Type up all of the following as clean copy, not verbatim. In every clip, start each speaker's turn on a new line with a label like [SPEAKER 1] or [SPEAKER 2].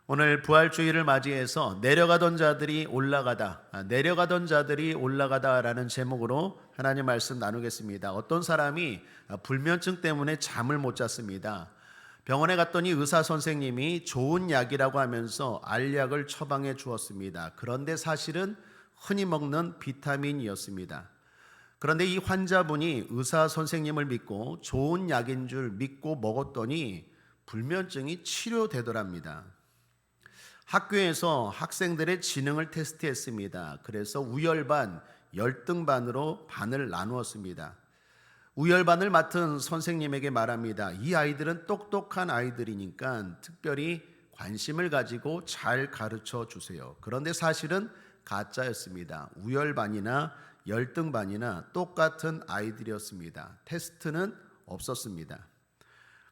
[SPEAKER 1] 오늘 부활주의를 맞이해서 내려가던 자들이 올라가다라는 제목으로 하나님 말씀 나누겠습니다. 어떤 사람이 불면증 때문에 잠을 못 잤습니다. 병원에 갔더니 의사 선생님이 좋은 약이라고 하면서 알약을 처방해 주었습니다. 그런데 사실은 흔히 먹는 비타민이었습니다. 그런데 이 환자분이 의사 선생님을 믿고 좋은 약인 줄 믿고 먹었더니 불면증이 치료되더랍니다. 학교에서 학생들의 지능을 테스트했습니다. 그래서 우열반, 열등반으로 반을 나누었습니다. 우열반을 맡은 선생님에게 말합니다. 이 아이들은 똑똑한 아이들이니까 특별히 관심을 가지고 잘 가르쳐 주세요. 그런데 사실은 가짜였습니다. 우열반이나 열등반이나 똑같은 아이들이었습니다. 테스트는 없었습니다.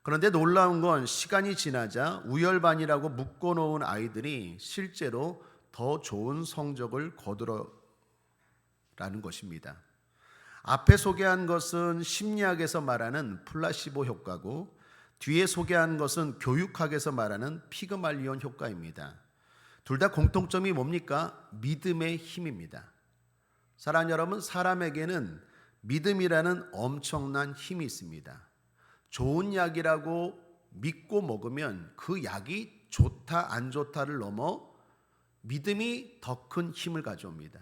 [SPEAKER 1] 그런데 놀라운 건 시간이 지나자 우열반이라고 묶어놓은 아이들이 실제로 더 좋은 성적을 거두라는 것입니다. 앞에 소개한 것은 심리학에서 말하는 플라시보 효과고 뒤에 소개한 것은 교육학에서 말하는 피그말리온 효과입니다. 둘 다 공통점이 뭡니까? 믿음의 힘입니다. 사랑하는 여러분, 사람에게는 믿음이라는 엄청난 힘이 있습니다. 좋은 약이라고 믿고 먹으면 그 약이 좋다 안 좋다를 넘어 믿음이 더 큰 힘을 가져옵니다.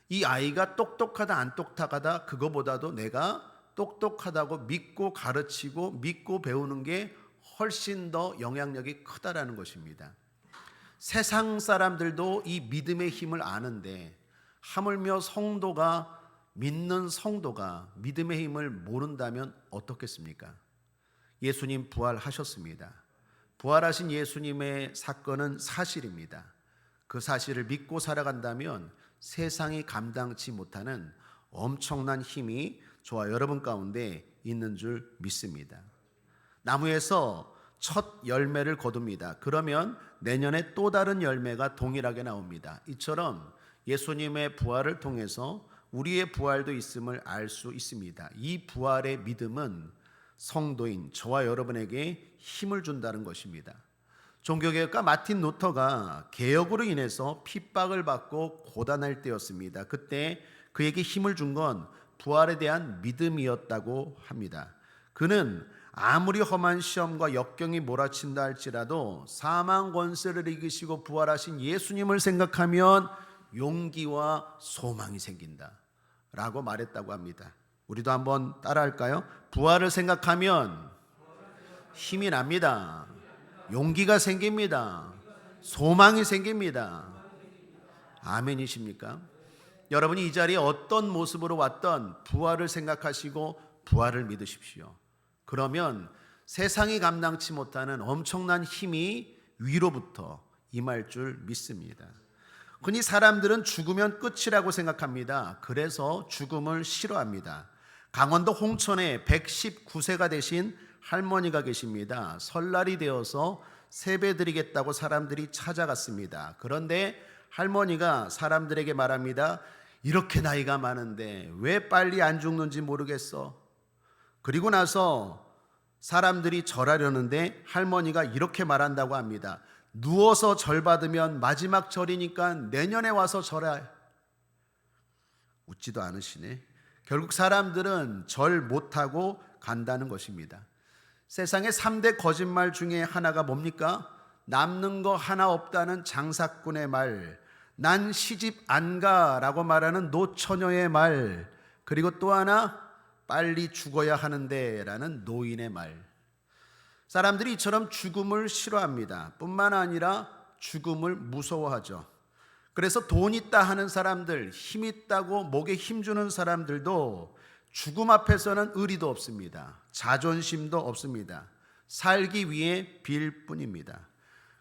[SPEAKER 1] 이 아이가 똑똑하다 안 똑똑하다 그거보다도 내가 똑똑하다고 믿고 가르치고 믿고 배우는 게 훨씬 더 영향력이 크다라는 것입니다. 세상 사람들도 이 믿음의 힘을 아는데 하물며 믿는 성도가 믿음의 힘을 모른다면 어떻겠습니까? 예수님 부활하셨습니다. 부활하신 예수님의 사건은 사실입니다. 그 사실을 믿고 살아간다면 세상이 감당치 못하는 엄청난 힘이 저와 여러분 가운데 있는 줄 믿습니다. 나무에서 첫 열매를 거둡니다. 그러면 내년에 또 다른 열매가 동일하게 나옵니다. 이처럼 예수님의 부활을 통해서 우리의 부활도 있음을 알 수 있습니다. 이 부활의 믿음은 성도인 저와 여러분에게 힘을 준다는 것입니다. 종교개혁가 마틴 루터가 개혁으로 인해서 핍박을 받고 고단할 때였습니다. 그때 그에게 힘을 준 건 부활에 대한 믿음이었다고 합니다. 그는 아무리 험한 시험과 역경이 몰아친다 할지라도 사망 권세를 이기시고 부활하신 예수님을 생각하면 용기와 소망이 생긴다 라고 말했다고 합니다. 우리도 한번 따라할까요? 부활을 생각하면 힘이 납니다. 용기가 생깁니다. 소망이 생깁니다. 아멘이십니까? 여러분이 이 자리에 어떤 모습으로 왔던 부활을 생각하시고 부활을 믿으십시오. 그러면 세상이 감당치 못하는 엄청난 힘이 위로부터 임할 줄 믿습니다. 흔히 사람들은 죽으면 끝이라고 생각합니다. 그래서 죽음을 싫어합니다. 강원도 홍천에 119세가 되신 할머니가 계십니다. 설날이 되어서 세배 드리겠다고 사람들이 찾아갔습니다. 그런데 할머니가 사람들에게 말합니다. 이렇게 나이가 많은데 왜 빨리 안 죽는지 모르겠어. 그리고 나서 사람들이 절하려는데 할머니가 이렇게 말한다고 합니다. 누워서 절 받으면 마지막 절이니까 내년에 와서 절해. 웃지도 않으시네. 결국 사람들은 절 못하고 간다는 것입니다. 세상의 3대 거짓말 중에 하나가 뭡니까? 남는 거 하나 없다는 장사꾼의 말, 난 시집 안 가라고 말하는 노처녀의 말, 그리고 또 하나 빨리 죽어야 하는데 라는 노인의 말. 사람들이 이처럼 죽음을 싫어합니다. 뿐만 아니라 죽음을 무서워하죠. 그래서 돈 있다 하는 사람들, 힘 있다고 목에 힘주는 사람들도 죽음 앞에서는 의리도 없습니다. 자존심도 없습니다. 살기 위해 빌 뿐입니다.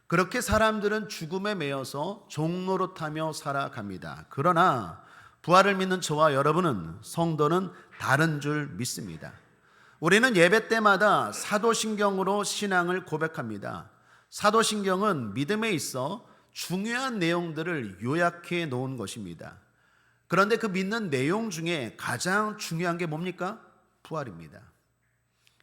[SPEAKER 1] 그렇게 사람들은 죽음에 매여서 종노릇하며 살아갑니다. 그러나 부활을 믿는 저와 여러분은, 성도는 다른 줄 믿습니다. 우리는 예배 때마다 사도신경으로 신앙을 고백합니다. 사도신경은 믿음에 있어 중요한 내용들을 요약해 놓은 것입니다. 그런데 그 믿는 내용 중에 가장 중요한 게 뭡니까? 부활입니다.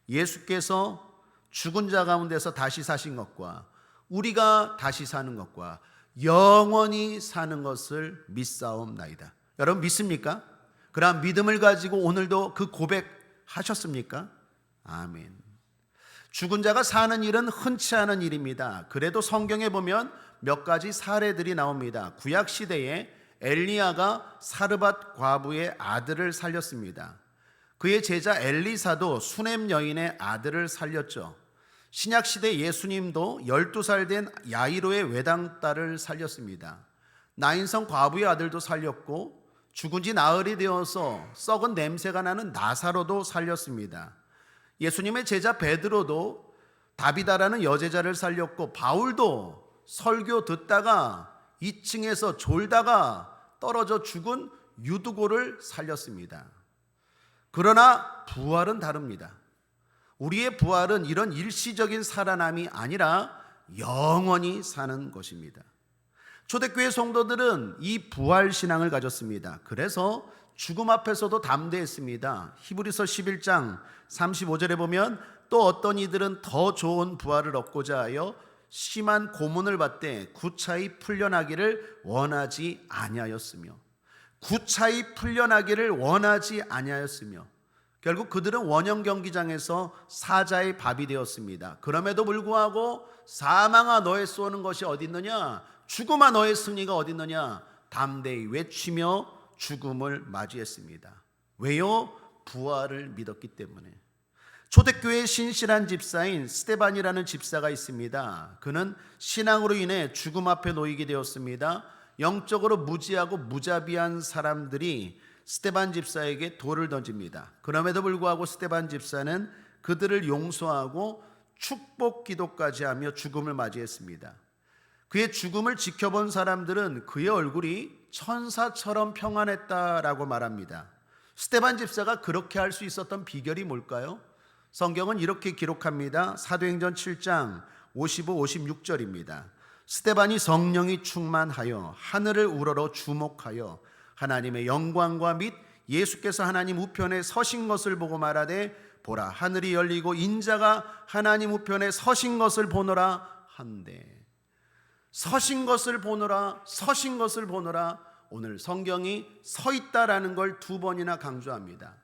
[SPEAKER 1] 예수께서 죽은 자 가운데서 다시 사신 것과 우리가 다시 사는 것과 영원히 사는 것을 믿사옵나이다. 여러분 믿습니까? 그러한 믿음을 가지고 오늘도 그 고백하셨습니까? 아멘. 죽은 자가 사는 일은 흔치 않은 일입니다. 그래도 성경에 보면 몇 가지 사례들이 나옵니다. 구약 시대에 엘리야가 사르밧 과부의 아들을 살렸습니다. 그의 제자 엘리사도 수넴 여인의 아들을 살렸죠. 신약 시대 예수님도 12살 된 야이로의 외당딸을 살렸습니다. 나인성 과부의 아들도 살렸고 죽은 지 나흘이 되어서 썩은 냄새가 나는 나사로도 살렸습니다. 예수님의 제자 베드로도 다비다라는 여제자를 살렸고 바울도 설교 듣다가 2층에서 졸다가 떨어져 죽은 유두고를 살렸습니다. 그러나 부활은 다릅니다. 우리의 부활은 이런 일시적인 살아남이 아니라 영원히 사는 것입니다. 초대교회 성도들은 이 부활 신앙을 가졌습니다. 그래서 죽음 앞에서도 담대했습니다. 히브리서 11장 35절에 보면 또 어떤 이들은 더 좋은 부활을 얻고자 하여 심한 고문을 받되 구차히 풀려나기를 원하지 아니하였으며, 구차히 풀려나기를 원하지 아니하였으며, 결국 그들은 원형 경기장에서 사자의 밥이 되었습니다. 그럼에도 불구하고 사망아 너의 쏘는 것이 어디 있느냐, 죽음아 너의 승리가 어디 있느냐 담대히 외치며 죽음을 맞이했습니다. 왜요? 부활을 믿었기 때문에. 초대교회의 신실한 집사인 스데반이라는 집사가 있습니다. 그는 신앙으로 인해 죽음 앞에 놓이게 되었습니다. 영적으로 무지하고 무자비한 사람들이 스데반 집사에게 돌을 던집니다. 그럼에도 불구하고 스데반 집사는 그들을 용서하고 축복 기도까지 하며 죽음을 맞이했습니다. 그의 죽음을 지켜본 사람들은 그의 얼굴이 천사처럼 평안했다라고 말합니다. 스데반 집사가 그렇게 할 수 있었던 비결이 뭘까요? 성경은 이렇게 기록합니다. 사도행전 7장 55, 56절입니다. 스데반이 성령이 충만하여 하늘을 우러러 주목하여 하나님의 영광과 및 예수께서 하나님 우편에 서신 것을 보고 말하되 보라 하늘이 열리고 인자가 하나님 우편에 서신 것을 보노라 한대. 서신 것을 보노라, 서신 것을 보노라. 오늘 성경이 서 있다라는 걸 2번이나 강조합니다.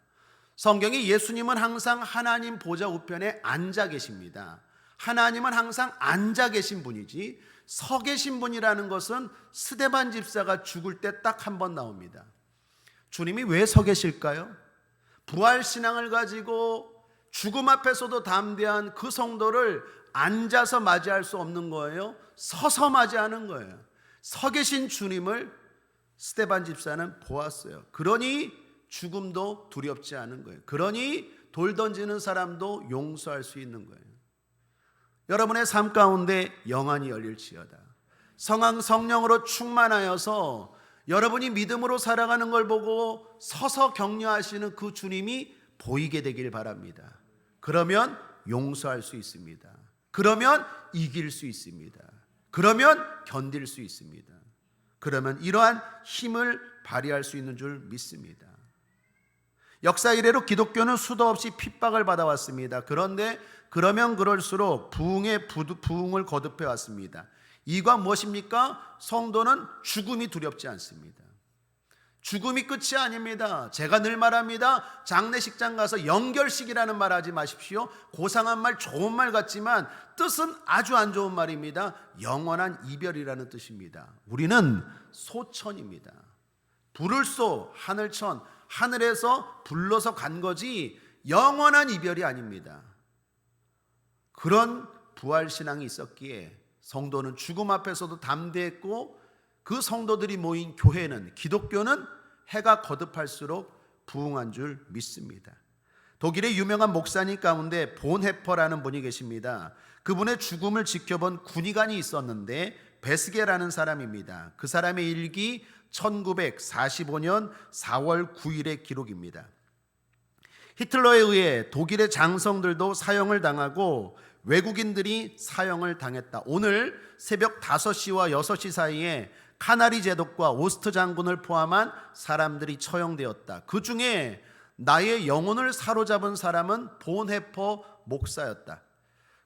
[SPEAKER 1] 성경이 예수님은 항상 하나님 보좌 우편에 앉아 계십니다. 하나님은 항상 앉아 계신 분이지 서 계신 분이라는 것은 스데반 집사가 죽을 때 딱 한 번 나옵니다. 주님이 왜 서 계실까요? 부활 신앙을 가지고 죽음 앞에서도 담대한 그 성도를 앉아서 맞이할 수 없는 거예요. 서서 맞이하는 거예요. 서 계신 주님을 스데반 집사는 보았어요. 그러니 죽음도 두렵지 않은 거예요. 그러니 돌 던지는 사람도 용서할 수 있는 거예요. 여러분의 삶 가운데 영안이 열릴지어다. 성령으로 충만하여서 여러분이 믿음으로 살아가는 걸 보고 서서 격려하시는 그 주님이 보이게 되길 바랍니다. 그러면 용서할 수 있습니다. 그러면 이길 수 있습니다. 그러면 견딜 수 있습니다. 그러면 이러한 힘을 발휘할 수 있는 줄 믿습니다. 역사 이래로 기독교는 수도 없이 핍박을 받아왔습니다. 그런데 그러면 그럴수록 부흥을 거듭해 왔습니다. 이가 무엇입니까? 성도는 죽음이 두렵지 않습니다. 죽음이 끝이 아닙니다. 제가 늘 말합니다. 장례식장 가서 연결식이라는 말 하지 마십시오. 고상한 말, 좋은 말 같지만 뜻은 아주 안 좋은 말입니다. 영원한 이별이라는 뜻입니다. 우리는 소천입니다. 불을 쏘 하늘천, 하늘에서 불러서 간 거지 영원한 이별이 아닙니다. 그런 부활신앙이 있었기에 성도는 죽음 앞에서도 담대했고, 그 성도들이 모인 교회는, 기독교는 해가 거듭할수록 부흥한 줄 믿습니다. 독일의 유명한 목사님 가운데 본헤퍼라는 분이 계십니다. 그분의 죽음을 지켜본 군의관이 있었는데 베스게라는 사람입니다. 그 사람의 일기 1945년 4월 9일의 기록입니다. 히틀러에 의해 독일의 장성들도 사형을 당하고 외국인들이 사형을 당했다. 오늘 새벽 5시와 6시 사이에 카나리 제독과 오스트 장군을 포함한 사람들이 처형되었다. 그 중에 나의 영혼을 사로잡은 사람은 본헤퍼 목사였다.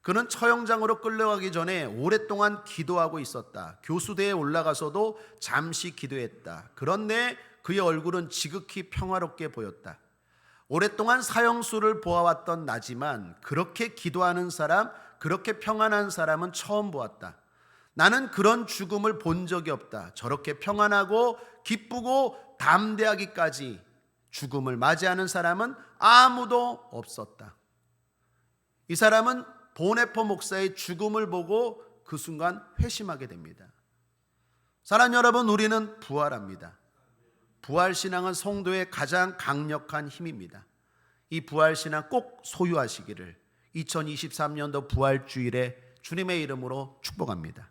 [SPEAKER 1] 그는 처형장으로 끌려가기 전에 오랫동안 기도하고 있었다. 교수대에 올라가서도 잠시 기도했다. 그런데 그의 얼굴은 지극히 평화롭게 보였다. 오랫동안 사형수를 보아왔던 나지만 그렇게 기도하는 사람, 그렇게 평안한 사람은 처음 보았다. 나는 그런 죽음을 본 적이 없다. 저렇게 평안하고 기쁘고 담대하기까지 죽음을 맞이하는 사람은 아무도 없었다. 이 사람은 보네포 목사의 죽음을 보고 그 순간 회심하게 됩니다. 사랑하는 여러분, 우리는 부활합니다. 부활신앙은 성도의 가장 강력한 힘입니다. 이 부활신앙 꼭 소유하시기를 2023년도 부활주일에 주님의 이름으로 축복합니다.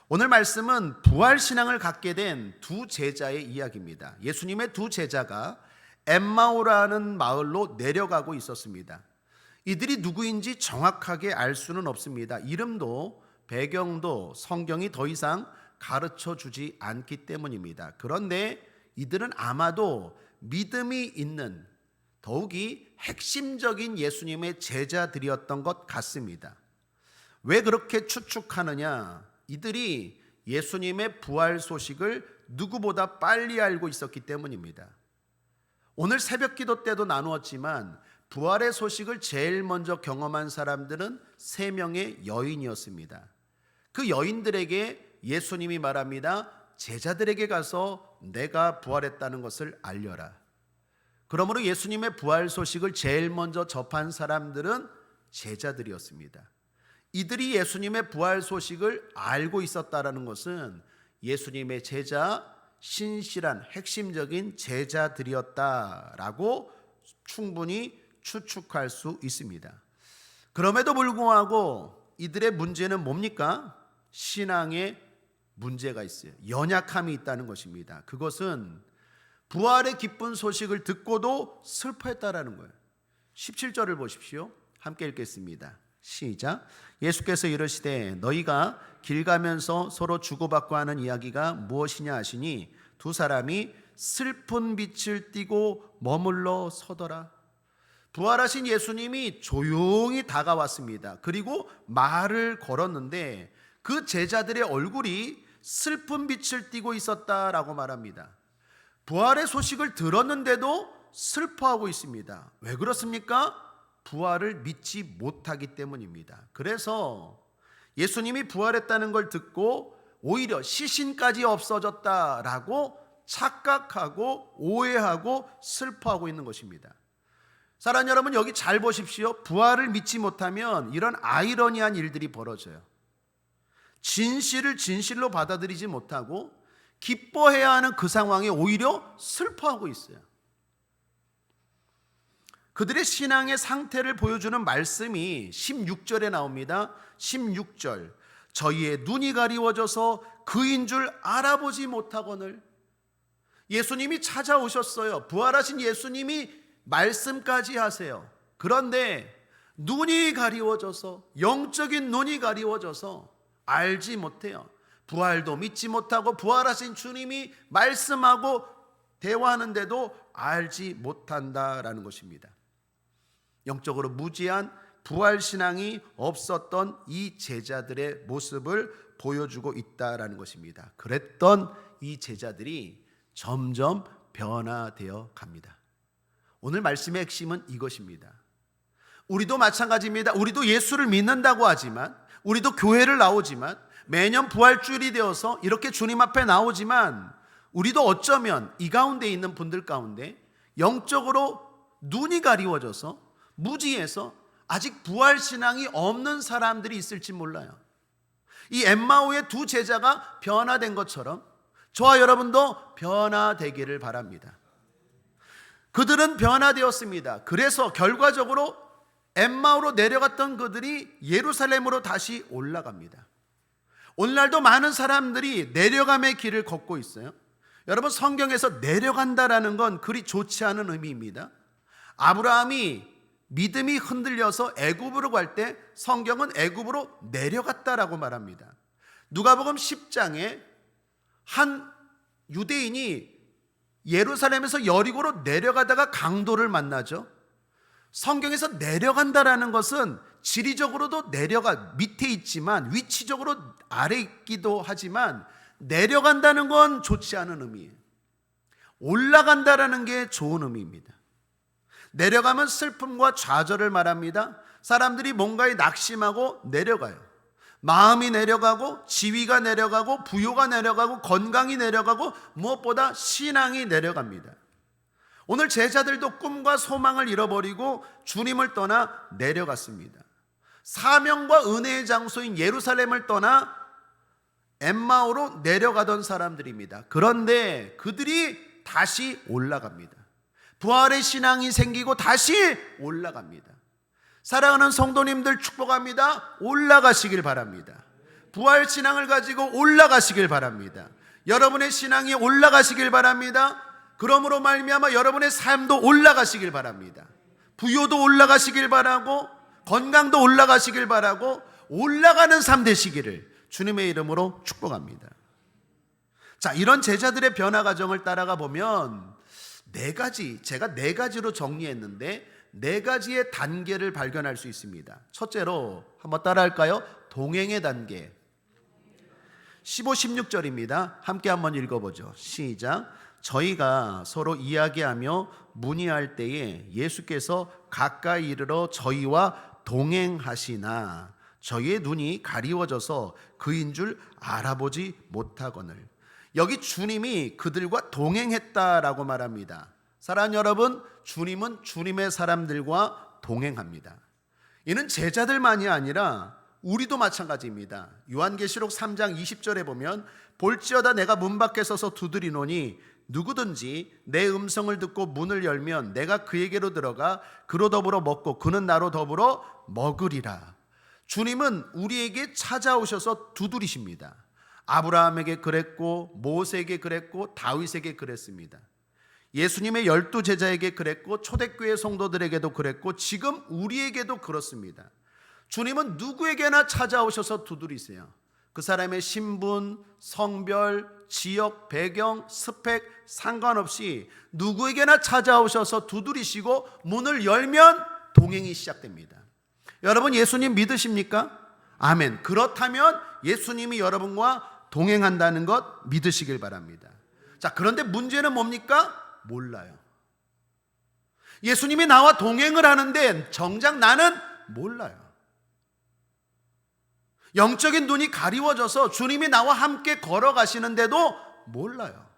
[SPEAKER 1] 오늘 말씀은 부활신앙을 갖게 된 두 제자의 이야기입니다. 예수님의 두 제자가 엠마오라는 마을로 내려가고 있었습니다. 이들이 누구인지 정확하게 알 수는 없습니다. 이름도 배경도 성경이 더 이상 가르쳐 주지 않기 때문입니다. 그런데 이들은 아마도 믿음이 있는 더욱이 핵심적인 예수님의 제자들이었던 것 같습니다. 왜 그렇게 추측하느냐? 이들이 예수님의 부활 소식을 누구보다 빨리 알고 있었기 때문입니다. 오늘 새벽 기도 때도 나누었지만 부활의 소식을 제일 먼저 경험한 사람들은 3명의 여인이었습니다. 그 여인들에게 예수님이 말합니다. 제자들에게 가서 내가 부활했다는 것을 알려라. 그러므로 예수님의 부활 소식을 제일 먼저 접한 사람들은 제자들이었습니다. 이들이 예수님의 부활 소식을 알고 있었다는 것은 예수님의 제자, 신실한 핵심적인 제자들이었다라고 충분히 추측할 수 있습니다. 그럼에도 불구하고 이들의 문제는 뭡니까? 신앙에 문제가 있어요. 연약함이 있다는 것입니다. 그것은 부활의 기쁜 소식을 듣고도 슬퍼했다라는 거예요. 17절을 보십시오. 함께 읽겠습니다. 시작. 예수께서 이르시되 너희가 길 가면서 서로 주고받고 하는 이야기가 무엇이냐 하시니 두 사람이 슬픈 빛을 띠고 머물러 서더라. 부활하신 예수님이 조용히 다가왔습니다. 그리고 말을 걸었는데 그 제자들의 얼굴이 슬픈 빛을 띠고 있었다라고 말합니다. 부활의 소식을 들었는데도 슬퍼하고 있습니다. 왜 그렇습니까? 부활을 믿지 못하기 때문입니다. 그래서 예수님이 부활했다는 걸 듣고 오히려 시신까지 없어졌다라고 착각하고 오해하고 슬퍼하고 있는 것입니다. 사랑하는 여러분, 여기 잘 보십시오. 부활을 믿지 못하면 이런 아이러니한 일들이 벌어져요. 진실을 진실로 받아들이지 못하고 기뻐해야 하는 그 상황에 오히려 슬퍼하고 있어요. 그들의 신앙의 상태를 보여주는 말씀이 16절에 나옵니다. 16절. 저희의 눈이 가리워져서 그인 줄 알아보지 못하거늘. 예수님이 찾아오셨어요. 부활하신 예수님이 말씀까지 하세요. 그런데 눈이 가리워져서, 영적인 눈이 가리워져서 알지 못해요. 부활도 믿지 못하고 부활하신 주님이 말씀하고 대화하는데도 알지 못한다라는 것입니다. 영적으로 무지한 부활신앙이 없었던 이 제자들의 모습을 보여주고 있다라는 것입니다. 그랬던 이 제자들이 점점 변화되어 갑니다. 오늘 말씀의 핵심은 이것입니다. 우리도 마찬가지입니다. 우리도 예수를 믿는다고 하지만, 우리도 교회를 나오지만, 매년 부활주일이 되어서 이렇게 주님 앞에 나오지만, 우리도 어쩌면 이 가운데 있는 분들 가운데 영적으로 눈이 가리워져서 무지해서 아직 부활신앙이 없는 사람들이 있을지 몰라요. 이 엠마오의 두 제자가 변화된 것처럼 저와 여러분도 변화되기를 바랍니다. 그들은 변화되었습니다. 그래서 결과적으로 엠마오로 내려갔던 그들이 예루살렘으로 다시 올라갑니다. 오늘날도 많은 사람들이 내려감의 길을 걷고 있어요. 여러분, 성경에서 내려간다라는 건 그리 좋지 않은 의미입니다. 아브라함이 믿음이 흔들려서 애굽으로 갈 때 성경은 애굽으로 내려갔다라고 말합니다. 누가복음 10장에 한 유대인이 예루살렘에서 여리고로 내려가다가 강도를 만나죠. 성경에서 내려간다라는 것은 지리적으로도 내려가 밑에 있지만 위치적으로 아래 있기도 하지만 내려간다는 건 좋지 않은 의미예요. 올라간다라는 게 좋은 의미입니다. 내려가면 슬픔과 좌절을 말합니다. 사람들이 뭔가에 낙심하고 내려가요. 마음이 내려가고 지위가 내려가고 부요가 내려가고 건강이 내려가고 무엇보다 신앙이 내려갑니다. 오늘 제자들도 꿈과 소망을 잃어버리고 주님을 떠나 내려갔습니다. 사명과 은혜의 장소인 예루살렘을 떠나 엠마오로 내려가던 사람들입니다. 그런데 그들이 다시 올라갑니다. 부활의 신앙이 생기고 다시 올라갑니다. 사랑하는 성도님들 축복합니다. 올라가시길 바랍니다. 부활 신앙을 가지고 올라가시길 바랍니다. 여러분의 신앙이 올라가시길 바랍니다. 그러므로 말미암아 여러분의 삶도 올라가시길 바랍니다. 부요도 올라가시길 바라고 건강도 올라가시길 바라고 올라가는 삶 되시기를 주님의 이름으로 축복합니다. 자, 이런 제자들의 변화 과정을 따라가 보면 제가 네 가지로 정리했는데 네 가지의 단계를 발견할 수 있습니다. 첫째로 한번 따라할까요? 동행의 단계. 15, 16절입니다. 함께 한번 읽어보죠. 시작. 저희가 서로 이야기하며 문의할 때에 예수께서 가까이 이르러 저희와 동행하시나 저희의 눈이 가리워져서 그인 줄 알아보지 못하거늘. 여기 주님이 그들과 동행했다라고 말합니다. 사랑하는 여러분, 주님은 주님의 사람들과 동행합니다. 이는 제자들만이 아니라 우리도 마찬가지입니다. 요한계시록 3장 20절에 보면 볼지어다 내가 문 밖에 서서 두드리노니 누구든지 내 음성을 듣고 문을 열면 내가 그에게로 들어가 그로 더불어 먹고 그는 나로 더불어 먹으리라. 주님은 우리에게 찾아오셔서 두드리십니다. 아브라함에게 그랬고 모세에게 그랬고 다윗에게 그랬습니다. 예수님의 12제자에게 그랬고 초대교회 성도들에게도 그랬고 지금 우리에게도 그렇습니다. 주님은 누구에게나 찾아오셔서 두드리세요. 그 사람의 신분, 성별, 지역, 배경, 스펙 상관없이 누구에게나 찾아오셔서 두드리시고 문을 열면 동행이 시작됩니다. 여러분 예수님 믿으십니까? 아멘. 그렇다면 예수님이 여러분과 동행한다는 것 믿으시길 바랍니다. 자, 그런데 문제는 뭡니까? 몰라요. 예수님이 나와 동행을 하는데 정작 나는 몰라요. 영적인 눈이 가리워져서 주님이 나와 함께 걸어가시는데도 몰라요.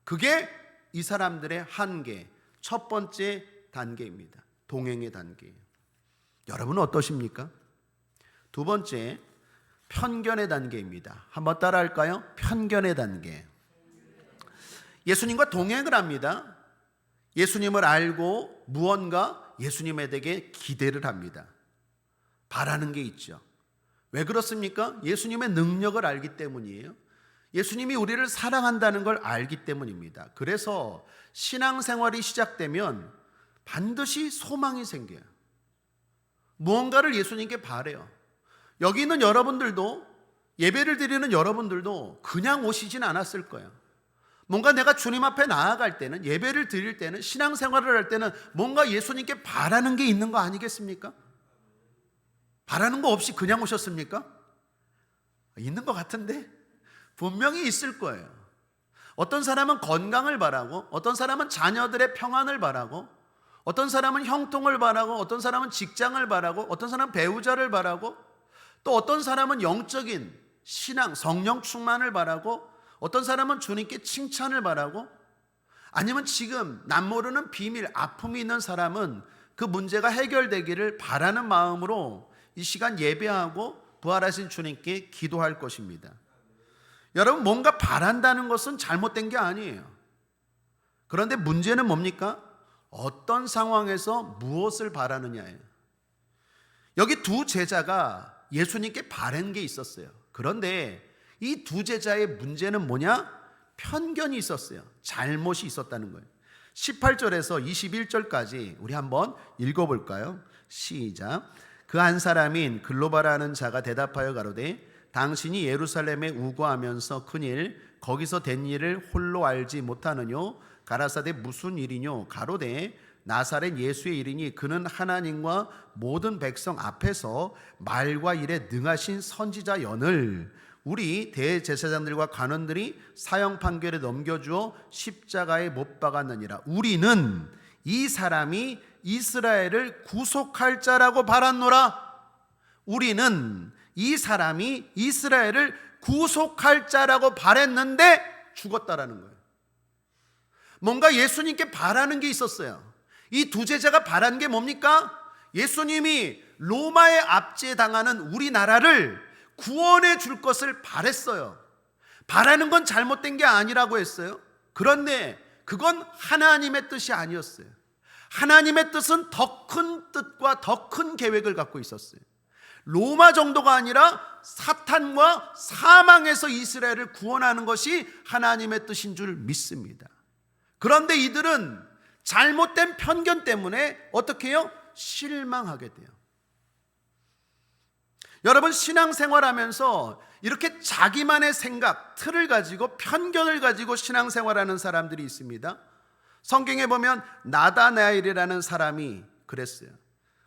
[SPEAKER 1] 그게 이 사람들의 한계, 첫 번째 단계입니다. 동행의 단계예요. 여러분은 어떠십니까? 두 번째, 편견의 단계입니다. 한번 따라할까요? 편견의 단계. 예수님과 동행을 합니다. 예수님을 알고 무언가 예수님에 대해 기대를 합니다. 바라는 게 있죠. 왜 그렇습니까? 예수님의 능력을 알기 때문이에요. 예수님이 우리를 사랑한다는 걸 알기 때문입니다. 그래서 신앙생활이 시작되면 반드시 소망이 생겨요. 무언가를 예수님께 바래요. 여기 있는 여러분들도, 예배를 드리는 여러분들도 그냥 오시진 않았을 거예요. 뭔가 내가 주님 앞에 나아갈 때는, 예배를 드릴 때는, 신앙생활을 할 때는 뭔가 예수님께 바라는 게 있는 거 아니겠습니까? 바라는 거 없이 그냥 오셨습니까? 있는 것 같은데? 분명히 있을 거예요. 어떤 사람은 건강을 바라고, 어떤 사람은 자녀들의 평안을 바라고, 어떤 사람은 형통을 바라고, 어떤 사람은 직장을 바라고, 어떤 사람은 배우자를 바라고, 또 어떤 사람은 영적인 신앙, 성령 충만을 바라고, 어떤 사람은 주님께 칭찬을 바라고, 아니면 지금 남모르는 비밀, 아픔이 있는 사람은 그 문제가 해결되기를 바라는 마음으로 이 시간 예배하고 부활하신 주님께 기도할 것입니다. 여러분, 뭔가 바란다는 것은 잘못된 게 아니에요. 그런데 문제는 뭡니까? 어떤 상황에서 무엇을 바라느냐예요. 여기 두 제자가 예수님께 바란 게 있었어요. 그런데 이 두 제자의 문제는 뭐냐? 편견이 있었어요. 잘못이 있었다는 거예요. 18절에서 21절까지 우리 한번 읽어볼까요? 시작. 그 한 사람인 글로바라는 자가 대답하여 가로되 당신이 예루살렘에 우거하면서 큰일 거기서 된 일을 홀로 알지 못하느뇨? 가라사대 무슨 일이뇨? 가로되 나사렛 예수의 이르니 그는 하나님과 모든 백성 앞에서 말과 일에 능하신 선지자연을 우리 대제사장들과 관원들이 사형 판결에 넘겨주어 십자가에 못 박았느니라. 우리는 이 사람이 이스라엘을 구속할 자라고 바랐노라. 우리는 이 사람이 이스라엘을 구속할 자라고 바랬는데 죽었다라는 거예요. 뭔가 예수님께 바라는 게 있었어요. 이 두 제자가 바란 게 뭡니까? 예수님이 로마에 압제당하는 우리나라를 구원해 줄 것을 바랬어요. 바라는 건 잘못된 게 아니라고 했어요. 그런데 그건 하나님의 뜻이 아니었어요. 하나님의 뜻은 더 큰 뜻과 더 큰 계획을 갖고 있었어요. 로마 정도가 아니라 사탄과 사망에서 이스라엘을 구원하는 것이 하나님의 뜻인 줄 믿습니다. 그런데 이들은 잘못된 편견 때문에 어떻게 해요? 실망하게 돼요. 여러분, 신앙생활하면서 이렇게 자기만의 생각, 틀을 가지고 편견을 가지고 신앙생활하는 사람들이 있습니다. 성경에 보면 나다나엘이라는 사람이 그랬어요.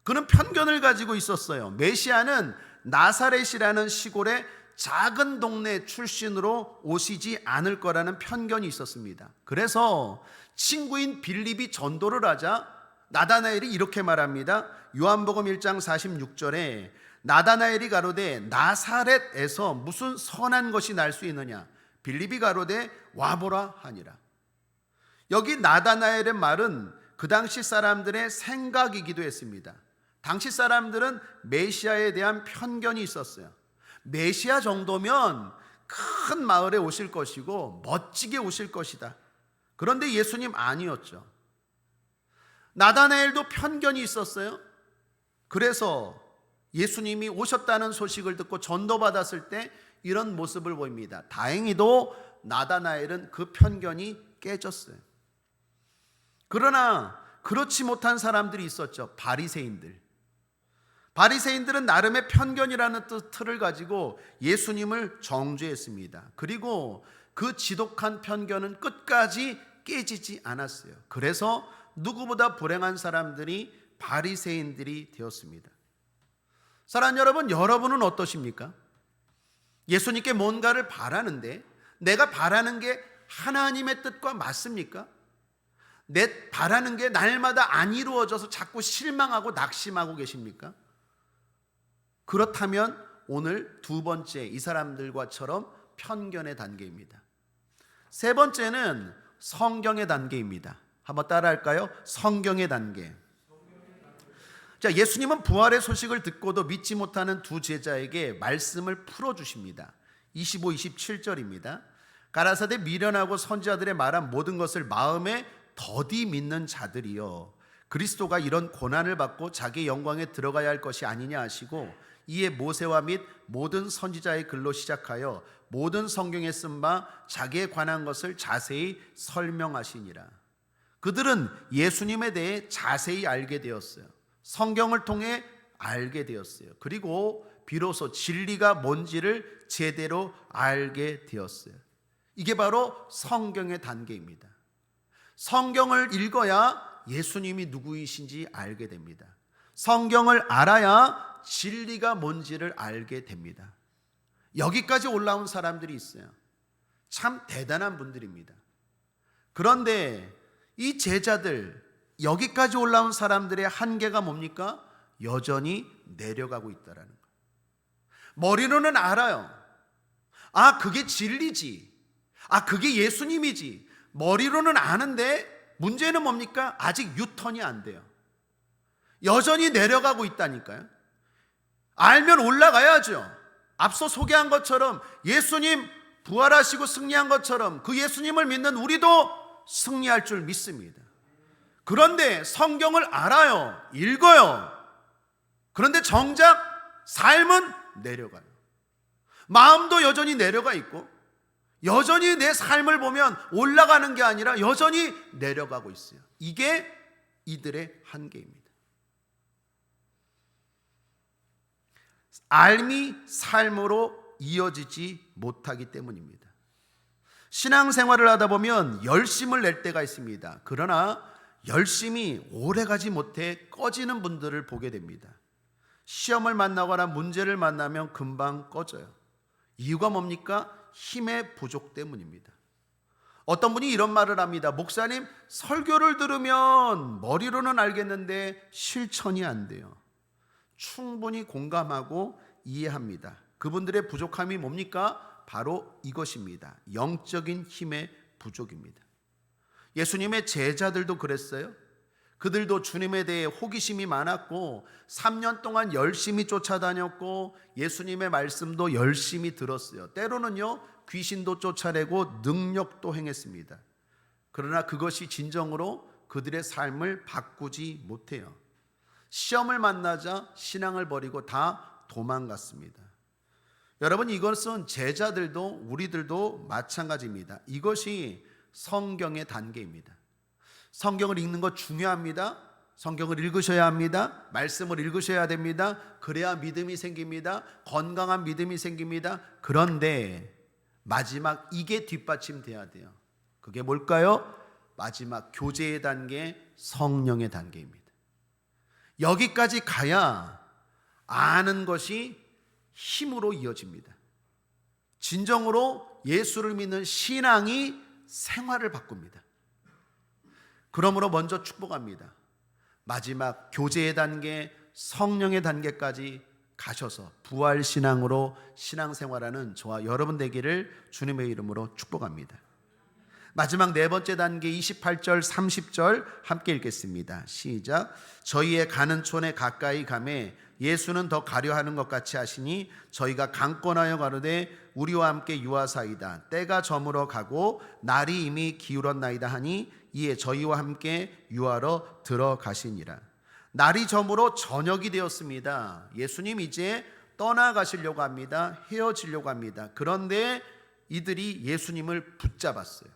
[SPEAKER 1] 그는 편견을 가지고 있었어요. 메시아는 나사렛이라는 시골의 작은 동네 출신으로 오시지 않을 거라는 편견이 있었습니다. 그래서 친구인 빌립이 전도를 하자 나다나엘이 이렇게 말합니다. 요한복음 1장 46절에 나다나엘이 가로되 나사렛에서 무슨 선한 것이 날 수 있느냐? 빌립이 가로되 와보라 하니라. 여기 나다나엘의 말은 그 당시 사람들의 생각이기도 했습니다. 당시 사람들은 메시아에 대한 편견이 있었어요. 메시아 정도면 큰 마을에 오실 것이고 멋지게 오실 것이다. 그런데 예수님 아니었죠. 나다나엘도 편견이 있었어요. 그래서 예수님이 오셨다는 소식을 듣고 전도받았을 때 이런 모습을 보입니다. 다행히도 나다나엘은 그 편견이 깨졌어요. 그러나 그렇지 못한 사람들이 있었죠. 바리새인들은 나름의 편견이라는 틀을 가지고 예수님을 정죄했습니다. 그리고 그 지독한 편견은 끝까지 깨지지 않았어요. 그래서 누구보다 불행한 사람들이 바리새인들이 되었습니다. 사랑하는 여러분, 여러분은 어떠십니까? 예수님께 뭔가를 바라는데 내가 바라는 게 하나님의 뜻과 맞습니까? 내 바라는 게 날마다 안 이루어져서 자꾸 실망하고 낙심하고 계십니까? 그렇다면 오늘 두 번째 이 사람들과처럼 편견의 단계입니다. 세 번째는 성경의 단계입니다. 한번 따라할까요? 성경의 단계. 자, 예수님은 부활의 소식을 듣고도 믿지 못하는 두 제자에게 말씀을 풀어주십니다. 25, 27절입니다. 가라사대 미련하고 선지자들의 말한 모든 것을 마음에 더디 믿는 자들이여, 그리스도가 이런 고난을 받고 자기의 영광에 들어가야 할 것이 아니냐 하시고 이에 모세와 및 모든 선지자의 글로 시작하여 모든 성경에 쓴 바 자기에 관한 것을 자세히 설명하시니라. 그들은 예수님에 대해 자세히 알게 되었어요. 성경을 통해 알게 되었어요. 그리고 비로소 진리가 뭔지를 제대로 알게 되었어요. 이게 바로 성경의 단계입니다. 성경을 읽어야 예수님이 누구이신지 알게 됩니다. 성경을 알아야 진리가 뭔지를 알게 됩니다. 여기까지 올라온 사람들이 있어요. 참 대단한 분들입니다. 그런데 이 제자들, 여기까지 올라온 사람들의 한계가 뭡니까? 여전히 내려가고 있다라는 거예요. 머리로는 알아요. 아, 그게 진리지. 아, 그게 예수님이지. 머리로는 아는데 문제는 뭡니까? 아직 유턴이 안 돼요. 여전히 내려가고 있다니까요. 알면 올라가야죠. 앞서 소개한 것처럼 예수님 부활하시고 승리한 것처럼 그 예수님을 믿는 우리도 승리할 줄 믿습니다. 그런데 성경을 알아요. 읽어요. 그런데 정작 삶은 내려가요. 마음도 여전히 내려가 있고 여전히 내 삶을 보면 올라가는 게 아니라 여전히 내려가고 있어요. 이게 이들의 한계입니다. 삶이 삶으로 이어지지 못하기 때문입니다. 신앙생활을 하다 보면 열심을 낼 때가 있습니다. 그러나 열심히 오래가지 못해 꺼지는 분들을 보게 됩니다. 시험을 만나거나 문제를 만나면 금방 꺼져요. 이유가 뭡니까? 힘의 부족 때문입니다. 어떤 분이 이런 말을 합니다. 목사님, 설교를 들으면 머리로는 알겠는데 실천이 안 돼요. 충분히 공감하고 이해합니다. 그분들의 부족함이 뭡니까? 바로 이것입니다. 영적인 힘의 부족입니다. 예수님의 제자들도 그랬어요. 그들도 주님에 대해 호기심이 많았고 3년 동안 열심히 쫓아다녔고 예수님의 말씀도 열심히 들었어요. 때로는요, 귀신도 쫓아내고 능력도 행했습니다. 그러나 그것이 진정으로 그들의 삶을 바꾸지 못해요. 시험을 만나자 신앙을 버리고 다 도망갔습니다. 여러분, 이것은 제자들도 우리들도 마찬가지입니다. 이것이 성경의 단계입니다. 성경을 읽는 것 중요합니다. 성경을 읽으셔야 합니다. 말씀을 읽으셔야 됩니다. 그래야 믿음이 생깁니다. 건강한 믿음이 생깁니다. 그런데 마지막 이게 뒷받침돼야 돼요. 그게 뭘까요? 마지막 교제의 단계, 성령의 단계입니다. 여기까지 가야 아는 것이 힘으로 이어집니다. 진정으로 예수를 믿는 신앙이 생활을 바꿉니다. 그러므로 먼저 축복합니다. 마지막 교제의 단계, 성령의 단계까지 가셔서 부활신앙으로 신앙생활하는 저와 여러분 되기를 주님의 이름으로 축복합니다. 마지막 네 번째 단계 28절 30절 함께 읽겠습니다. 시작. 저희의 가는 촌에 가까이 가매 예수는 더 가려 하는 것 같이 하시니 저희가 강권하여 가로되 우리와 함께 유하사이다. 때가 저물어 가고 날이 이미 기울었나이다 하니 이에 저희와 함께 유하러 들어가시니라. 날이 저물어 저녁이 되었습니다. 예수님 이제 떠나가시려고 합니다. 헤어지려고 합니다. 그런데 이들이 예수님을 붙잡았어요.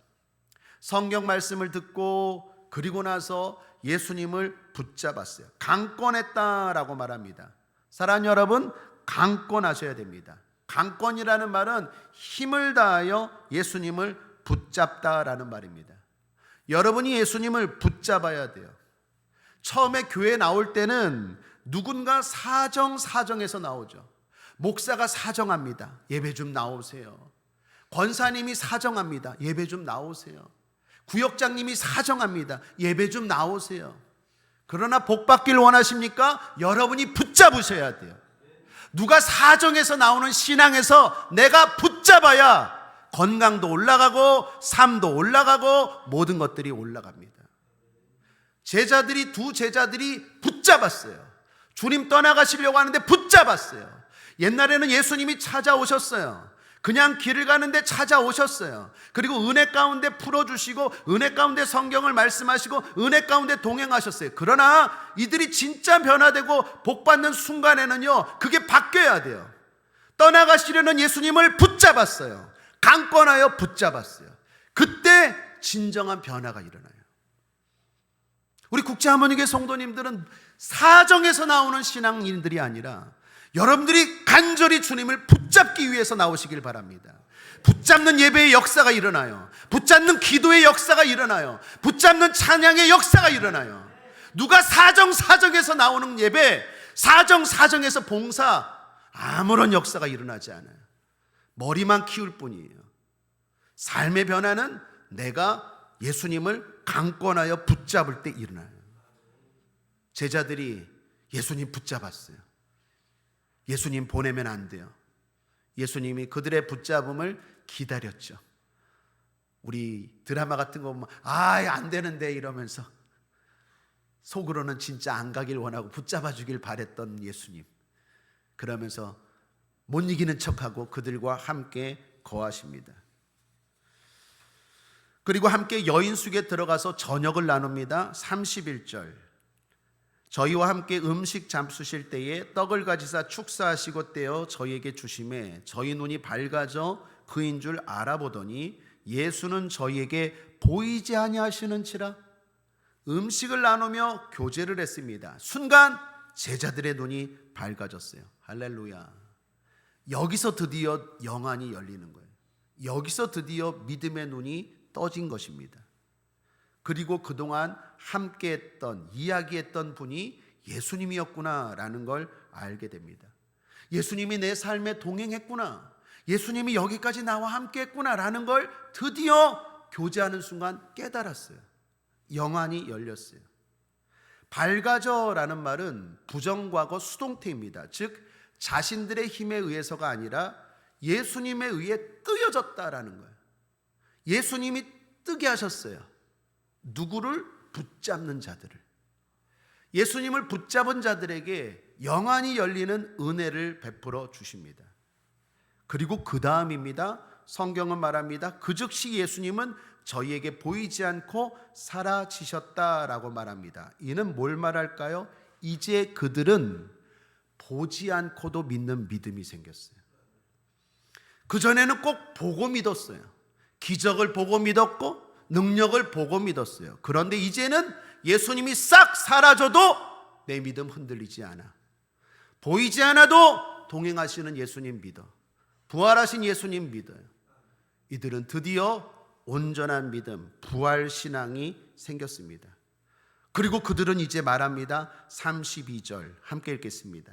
[SPEAKER 1] 성경 말씀을 듣고 그리고 나서 예수님을 붙잡았어요. 강권했다라고 말합니다. 사랑하는 여러분, 강권하셔야 됩니다. 강권이라는 말은 힘을 다하여 예수님을 붙잡다라는 말입니다. 여러분이 예수님을 붙잡아야 돼요. 처음에 교회 나올 때는 누군가 사정에서 나오죠. 목사가 사정합니다. 예배 좀 나오세요. 권사님이 사정합니다. 예배 좀 나오세요. 구역장님이 사정합니다. 예배 좀 나오세요. 그러나 복 받길 원하십니까? 여러분이 붙잡으셔야 돼요. 누가 사정해서 나오는 신앙에서 내가 붙잡아야 건강도 올라가고 삶도 올라가고 모든 것들이 올라갑니다. 두 제자들이 붙잡았어요. 주님 떠나가시려고 하는데 붙잡았어요. 옛날에는 예수님이 찾아오셨어요. 그냥 길을 가는데 찾아오셨어요. 그리고 은혜 가운데 풀어주시고 은혜 가운데 성경을 말씀하시고 은혜 가운데 동행하셨어요. 그러나 이들이 진짜 변화되고 복받는 순간에는요, 그게 바뀌어야 돼요. 떠나가시려는 예수님을 붙잡았어요. 강권하여 붙잡았어요. 그때 진정한 변화가 일어나요. 우리 국제하모니교회 성도님들은 사정에서 나오는 신앙인들이 아니라 여러분들이 간절히 주님을 붙잡기 위해서 나오시길 바랍니다. 붙잡는 예배의 역사가 일어나요. 붙잡는 기도의 역사가 일어나요. 붙잡는 찬양의 역사가 일어나요. 누가 사정에서 나오는 예배, 사정에서 봉사, 아무런 역사가 일어나지 않아요. 머리만 키울 뿐이에요. 삶의 변화는 내가 예수님을 강권하여 붙잡을 때 일어나요. 제자들이 예수님 붙잡았어요. 예수님 보내면 안 돼요. 예수님이 그들의 붙잡음을 기다렸죠. 우리 드라마 같은 거 보면 안 되는데 이러면서 속으로는 진짜 안 가길 원하고 붙잡아 주길 바랬던 예수님. 그러면서 못 이기는 척하고 그들과 함께 거하십니다. 그리고 함께 여인숙에 들어가서 저녁을 나눕니다. 31절. 저희와 함께 음식 잡수실 때에 떡을 가지사 축사하시고 떼어 저희에게 주심에 저희 눈이 밝아져 그인 줄 알아보더니 예수는 저희에게 보이지 아니하시는지라. 음식을 나누며 교제를 했습니다. 순간 제자들의 눈이 밝아졌어요. 할렐루야. 여기서 드디어 영안이 열리는 거예요. 여기서 드디어 믿음의 눈이 떠진 것입니다. 그리고 그동안 함께했던, 이야기했던 분이 예수님이었구나라는 걸 알게 됩니다. 예수님이 내 삶에 동행했구나, 예수님이 여기까지 나와 함께했구나라는 걸 드디어 교제하는 순간 깨달았어요. 영안이 열렸어요. 밝아져라는 말은 부정과거 수동태입니다. 즉 자신들의 힘에 의해서가 아니라 예수님에 의해 뜨여졌다라는 거예요. 예수님이 뜨게 하셨어요. 누구를? 붙잡는 자들을. 예수님을 붙잡은 자들에게 영안이 열리는 은혜를 베풀어 주십니다. 그리고 그 다음입니다. 성경은 말합니다. 그 즉시 예수님은 저희에게 보이지 않고 사라지셨다라고 말합니다. 이는 뭘 말할까요? 이제 그들은 보지 않고도 믿는 믿음이 생겼어요. 그전에는 꼭 보고 믿었어요. 기적을 보고 믿었고 능력을 보고 믿었어요. 그런데 이제는 예수님이 싹 사라져도 내 믿음 흔들리지 않아. 보이지 않아도 동행하시는 예수님 믿어. 부활하신 예수님 믿어요. 이들은 드디어 온전한 믿음, 부활신앙이 생겼습니다. 그리고 그들은 이제 말합니다. 32절 함께 읽겠습니다.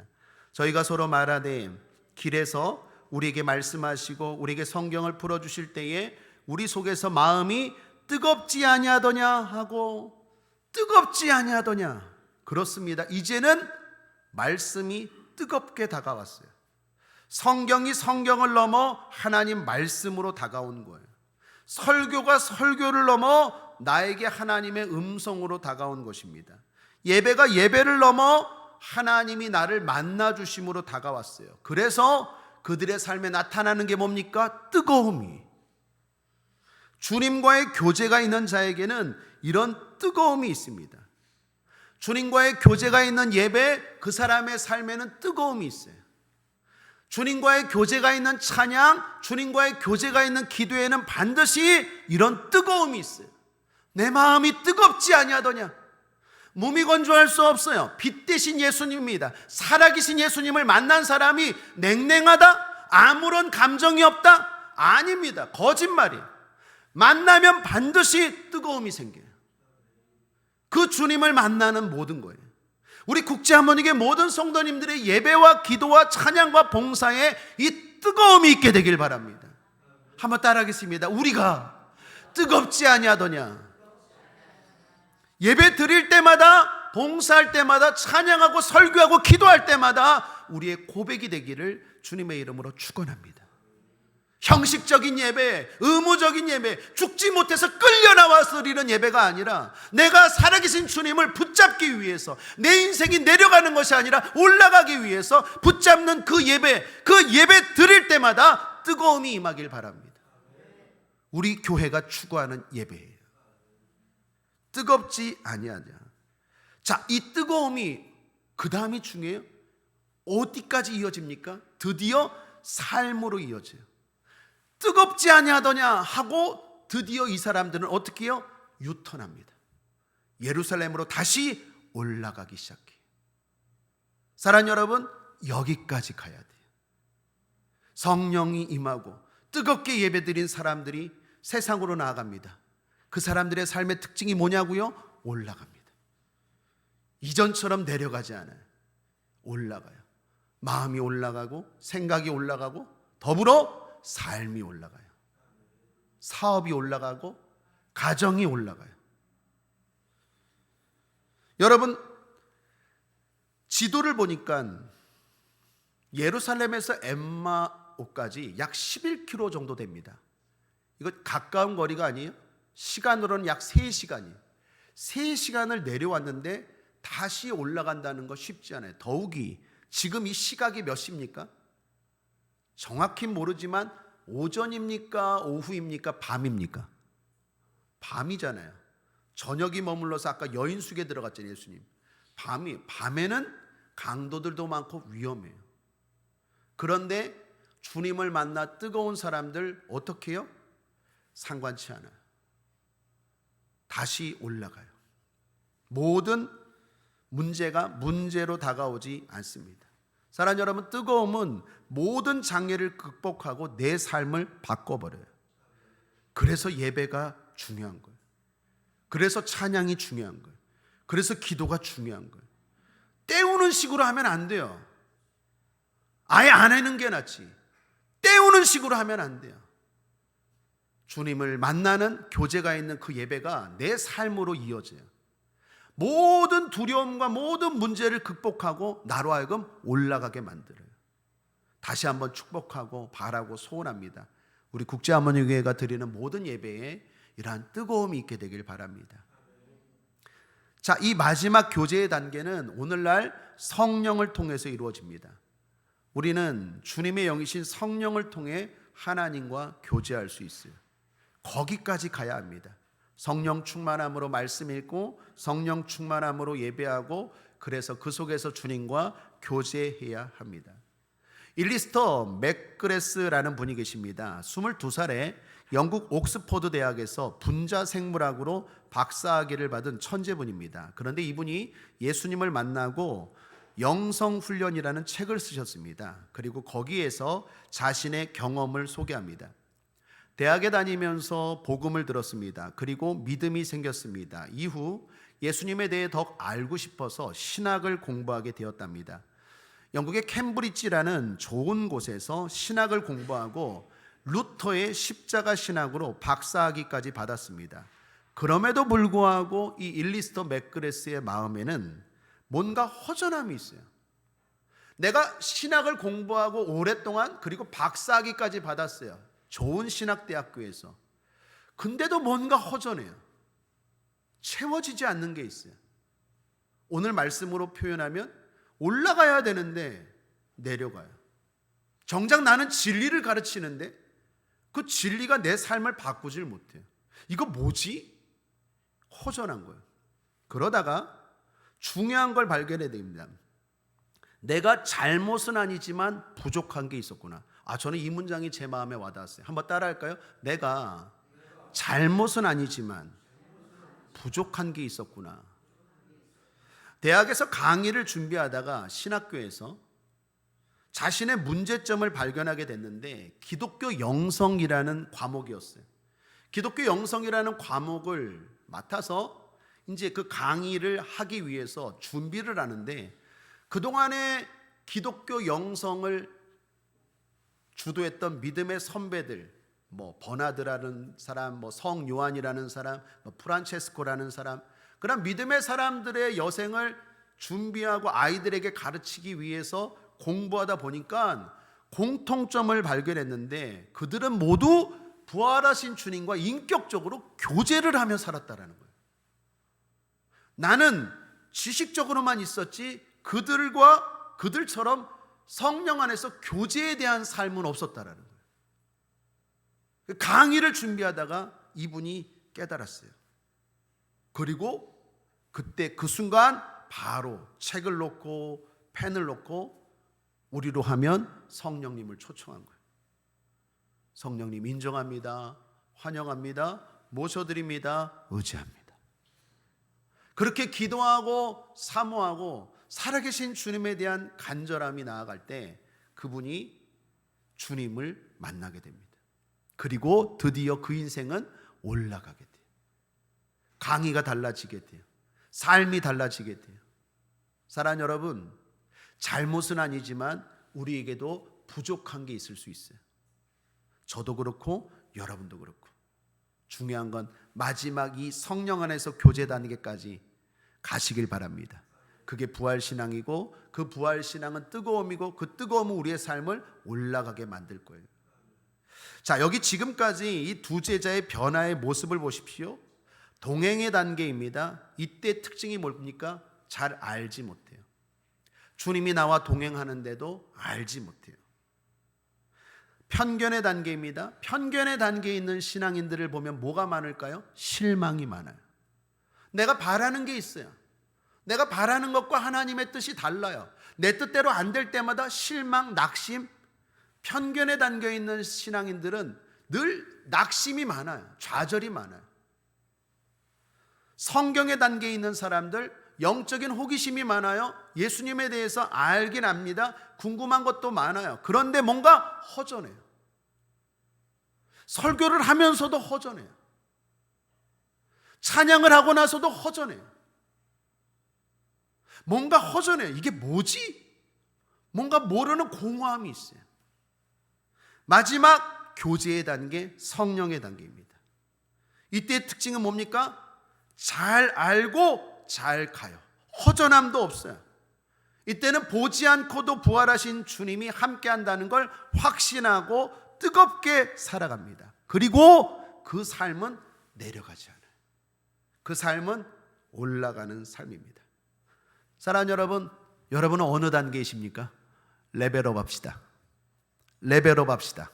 [SPEAKER 1] 저희가 서로 말하되 길에서 우리에게 말씀하시고 우리에게 성경을 풀어주실 때에 우리 속에서 마음이 뜨겁지 아니하더냐 하고, 뜨겁지 아니하더냐. 그렇습니다. 이제는 말씀이 뜨겁게 다가왔어요. 성경이 성경을 넘어 하나님 말씀으로 다가온 거예요. 설교가 설교를 넘어 나에게 하나님의 음성으로 다가온 것입니다. 예배가 예배를 넘어 하나님이 나를 만나 주심으로 다가왔어요. 그래서 그들의 삶에 나타나는 게 뭡니까? 뜨거움이. 주님과의 교제가 있는 자에게는 이런 뜨거움이 있습니다. 주님과의 교제가 있는 예배, 그 사람의 삶에는 뜨거움이 있어요. 주님과의 교제가 있는 찬양, 주님과의 교제가 있는 기도에는 반드시 이런 뜨거움이 있어요. 내 마음이 뜨겁지 아니하더냐. 몸이 건조할 수 없어요. 빛 대신 예수님입니다. 살아계신 예수님을 만난 사람이 냉랭하다? 아무런 감정이 없다? 아닙니다. 거짓말이에요. 만나면 반드시 뜨거움이 생겨요. 그 주님을 만나는 모든 거예요. 우리 국제하모니게 모든 성도님들의 예배와 기도와 찬양과 봉사에 이 뜨거움이 있게 되길 바랍니다. 한번 따라하겠습니다. 우리가 뜨겁지 아니하더냐. 예배 드릴 때마다, 봉사할 때마다, 찬양하고 설교하고 기도할 때마다 우리의 고백이 되기를 주님의 이름으로 축원합니다. 형식적인 예배, 의무적인 예배, 죽지 못해서 끌려 나와서 드리는 예배가 아니라 내가 살아계신 주님을 붙잡기 위해서, 내 인생이 내려가는 것이 아니라 올라가기 위해서 붙잡는 그 예배 드릴 때마다 뜨거움이 임하길 바랍니다. 우리 교회가 추구하는 예배예요. 뜨겁지 아니하냐. 자, 이 뜨거움이 그 다음이 중요해요. 어디까지 이어집니까? 드디어 삶으로 이어져요. 뜨겁지 아니하더냐 하고 드디어 이 사람들은 어떻게 해요? 유턴합니다. 예루살렘으로 다시 올라가기 시작해요. 사랑하는 여러분, 여기까지 가야 돼요. 성령이 임하고 뜨겁게 예배드린 사람들이 세상으로 나아갑니다. 그 사람들의 삶의 특징이 뭐냐고요? 올라갑니다. 이전처럼 내려가지 않아요. 올라가요. 마음이 올라가고 생각이 올라가고 더불어 삶이 올라가요. 사업이 올라가고 가정이 올라가요. 여러분, 지도를 보니까 예루살렘에서 엠마오까지 약 11km 정도 됩니다. 이거 가까운 거리가 아니에요. 시간으로는 약 3시간이에요. 3시간을 내려왔는데 다시 올라간다는 거 쉽지 않아요. 더욱이 지금 이 시각이 몇 시입니까? 정확히 모르지만 오전입니까? 오후입니까? 밤입니까? 밤이잖아요. 저녁이 머물러서 아까 여인숙에 들어갔잖아요, 예수님. 밤에는 강도들도 많고 위험해요. 그런데 주님을 만나 뜨거운 사람들 어떻게 해요? 상관치 않아요. 다시 올라가요. 모든 문제가 문제로 다가오지 않습니다. 사랑하는 여러분, 뜨거움은 모든 장애를 극복하고 내 삶을 바꿔버려요. 그래서 예배가 중요한 거예요. 그래서 찬양이 중요한 거예요. 그래서 기도가 중요한 거예요. 때우는 식으로 하면 안 돼요. 아예 안 하는 게 낫지. 때우는 식으로 하면 안 돼요. 주님을 만나는 교제가 있는 그 예배가 내 삶으로 이어져요. 모든 두려움과 모든 문제를 극복하고 나로 하여금 올라가게 만들어요. 다시 한번 축복하고 바라고 소원합니다. 우리 국제하모니교회가 드리는 모든 예배에 이러한 뜨거움이 있게 되길 바랍니다. 자, 이 마지막 교제의 단계는 오늘날 성령을 통해서 이루어집니다. 우리는 주님의 영이신 성령을 통해 하나님과 교제할 수 있어요. 거기까지 가야 합니다. 성령 충만함으로 말씀 읽고 성령 충만함으로 예배하고 그래서 그 속에서 주님과 교제해야 합니다. 일리스터 맥그레스라는 분이 계십니다. 22살에 영국 옥스퍼드 대학에서 분자생물학으로 박사학위를 받은 천재분입니다. 그런데 이분이 예수님을 만나고 영성훈련이라는 책을 쓰셨습니다. 그리고 거기에서 자신의 경험을 소개합니다. 대학에 다니면서 복음을 들었습니다. 그리고 믿음이 생겼습니다. 이후 예수님에 대해 더 알고 싶어서 신학을 공부하게 되었답니다. 영국의 캠브리지라는 좋은 곳에서 신학을 공부하고 루터의 십자가 신학으로 박사학위까지 받았습니다. 그럼에도 불구하고 이 일리스터 맥그레스의 마음에는 뭔가 허전함이 있어요. 내가 신학을 공부하고 오랫동안 그리고 박사학위까지 받았어요. 좋은 신학대학교에서. 근데도 뭔가 허전해요. 채워지지 않는 게 있어요. 오늘 말씀으로 표현하면 올라가야 되는데 내려가요. 정작 나는 진리를 가르치는데 그 진리가 내 삶을 바꾸질 못해요. 이거 뭐지? 허전한 거예요. 그러다가 중요한 걸 발견해야 됩니다. 내가 잘못은 아니지만 부족한 게 있었구나. 저는 이 문장이 제 마음에 와닿았어요. 한번 따라할까요? 내가 잘못은 아니지만 부족한 게 있었구나. 대학에서 강의를 준비하다가 신학교에서 자신의 문제점을 발견하게 됐는데 기독교 영성이라는 과목이었어요. 기독교 영성이라는 과목을 맡아서 이제 그 강의를 하기 위해서 준비를 하는데 그동안에 기독교 영성을 주도했던 믿음의 선배들, 버나드라는 사람, 성 요한이라는 사람, 프란체스코라는 사람, 그런 믿음의 사람들의 여생을 준비하고 아이들에게 가르치기 위해서 공부하다 보니까 공통점을 발견했는데 그들은 모두 부활하신 주님과 인격적으로 교제를 하며 살았다라는 거예요. 나는 지식적으로만 있었지 그들처럼 성령 안에서 교제에 대한 삶은 없었다라는 거예요. 강의를 준비하다가 이분이 깨달았어요. 그리고 그때 그 순간 바로 책을 놓고 펜을 놓고 우리로 하면 성령님을 초청한 거예요. 성령님 인정합니다. 환영합니다. 모셔드립니다. 의지합니다. 그렇게 기도하고 사모하고 살아계신 주님에 대한 간절함이 나아갈 때 그분이 주님을 만나게 됩니다. 그리고 드디어 그 인생은 올라가게 돼요. 강의가 달라지게 돼요. 삶이 달라지게 돼요. 사랑하는 여러분, 잘못은 아니지만 우리에게도 부족한 게 있을 수 있어요. 저도 그렇고 여러분도 그렇고. 중요한 건 마지막 이 성령 안에서 교제 단계까지 가시길 바랍니다. 그게 부활신앙이고 그 부활신앙은 뜨거움이고 그 뜨거움은 우리의 삶을 올라가게 만들 거예요. 자, 여기 지금까지 이 두 제자의 변화의 모습을 보십시오. 동행의 단계입니다. 이때 특징이 뭡니까? 잘 알지 못해요. 주님이 나와 동행하는데도 알지 못해요. 편견의 단계입니다. 편견의 단계에 있는 신앙인들을 보면 뭐가 많을까요? 실망이 많아요. 내가 바라는 게 있어요. 내가 바라는 것과 하나님의 뜻이 달라요. 내 뜻대로 안 될 때마다 실망, 낙심, 편견에 담겨 있는 신앙인들은 늘 낙심이 많아요. 좌절이 많아요. 성경에 담겨 있는 사람들 영적인 호기심이 많아요. 예수님에 대해서 알긴 압니다. 궁금한 것도 많아요. 그런데 뭔가 허전해요. 설교를 하면서도 허전해요. 찬양을 하고 나서도 허전해요. 뭔가 허전해요. 이게 뭐지? 뭔가 모르는 공허함이 있어요. 마지막 교제의 단계, 성령의 단계입니다. 이때의 특징은 뭡니까? 잘 알고 잘 가요. 허전함도 없어요. 이때는 보지 않고도 부활하신 주님이 함께 한다는 걸 확신하고 뜨겁게 살아갑니다. 그리고 그 삶은 내려가지 않아요. 그 삶은 올라가는 삶입니다. 사랑하는 여러분, 여러분은 어느 단계이십니까? 레벨업 합시다. 레벨업 합시다.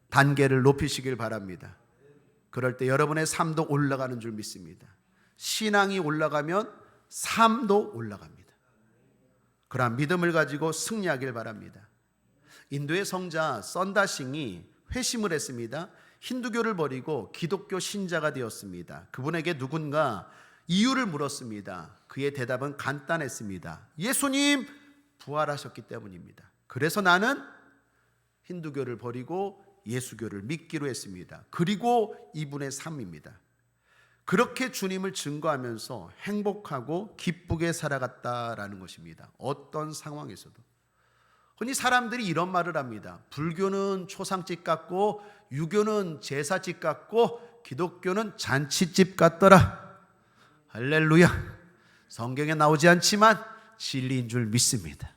[SPEAKER 1] 단계를 높이시길 바랍니다. 그럴 때 여러분의 삶도 올라가는 줄 믿습니다. 신앙이 올라가면 삶도 올라갑니다. 그러한 믿음을 가지고 승리하길 바랍니다. 인도의 성자 썬다싱이 회심을 했습니다. 힌두교를 버리고 기독교 신자가 되었습니다. 그분에게 누군가 이유를 물었습니다. 그의 대답은 간단했습니다. 예수님 부활하셨기 때문입니다. 그래서 나는 힌두교를 버리고 예수교를 믿기로 했습니다. 그리고 이분의 삶입니다. 그렇게 주님을 증거하면서 행복하고 기쁘게 살아갔다라는 것입니다. 어떤 상황에서도. 흔히 사람들이 이런 말을 합니다. 불교는 초상집 같고 유교는 제사집 같고 기독교는 잔치집 같더라. 할렐루야. 성경에 나오지 않지만 진리인 줄 믿습니다.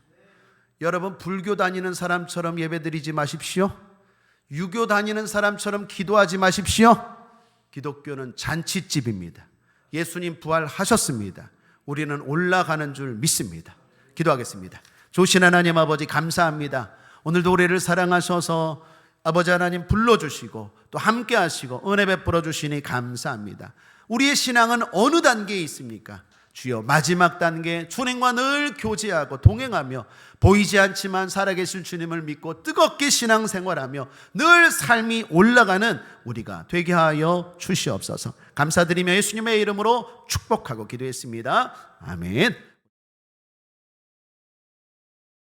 [SPEAKER 1] 여러분, 불교 다니는 사람처럼 예배드리지 마십시오. 유교 다니는 사람처럼 기도하지 마십시오. 기독교는 잔치집입니다. 예수님 부활하셨습니다. 우리는 올라가는 줄 믿습니다. 기도하겠습니다. 좋으신 하나님 아버지, 감사합니다. 오늘도 우리를 사랑하셔서 아버지 하나님 불러주시고 또 함께 하시고 은혜 베풀어 주시니 감사합니다. 우리의 신앙은 어느 단계에 있습니까? 주여, 마지막 단계, 주님과 늘 교제하고 동행하며 보이지 않지만 살아계실 주님을 믿고 뜨겁게 신앙생활하며 늘 삶이 올라가는 우리가 되게 하여 주시옵소서. 감사드리며 예수님의 이름으로 축복하고 기도했습니다. 아멘.